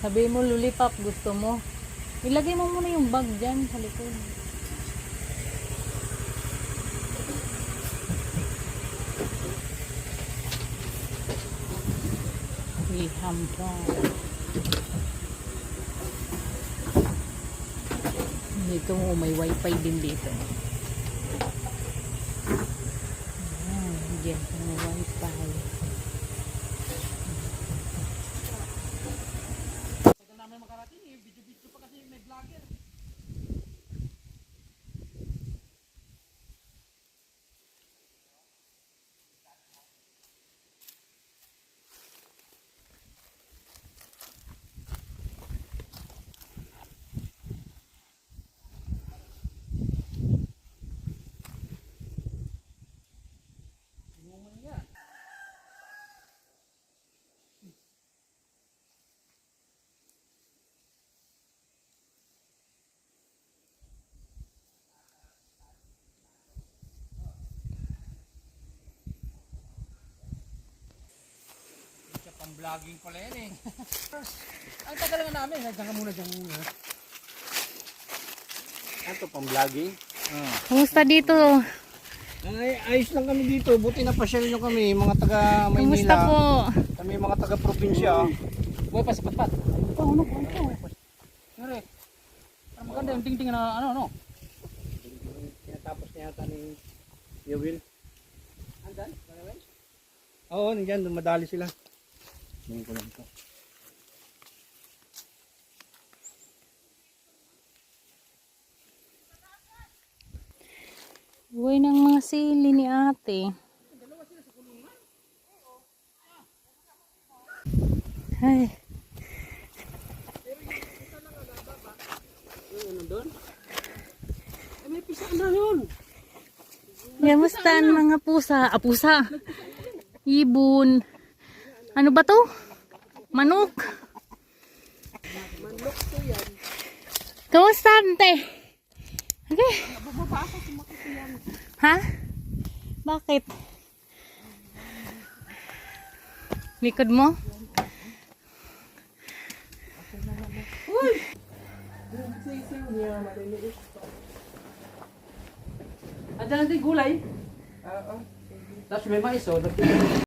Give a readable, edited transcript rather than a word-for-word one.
Sabi mo, lollipop, gusto mo. Ilagay mo muna yung bag dyan sa likod. Iham pa. Dito mo, may wifi din dito. Diyan sa may wifi. Ito namin makarating eh. Video-video pa kasi may vlogger. Pang-vlogging pala yan eh. Ang tagal nga namin. Diyan ka muna, diyan muna. Ito pang-vlogging? Kumusta dito? Ay, ayos lang kami dito. Buti na pasyal nyo kami. Mga taga Maynila. Kumusta po? Kami mga taga probinsya. Buhay pa, sipat-pat. Oh, ano po? Nere. Maganda yung ting-ting na ano. Tinatapos niya yata ni Yawil. Andan? Oo, nandiyan. Dumadali sila. Ngayon ko lang ito. Buhay ng mga sili ni ate. Ay. Nandun? May pisa na yun. Kamusta ang mga pusa? Pusa. Ibon. Ano ba to? Manok. Manok to yan. Kamusta ante? Okay. Nababasa si Makito yan. Ha? Bakit? Likod mo? Uy! Andiyan natin gulay. Oo. Tapos may mais oh.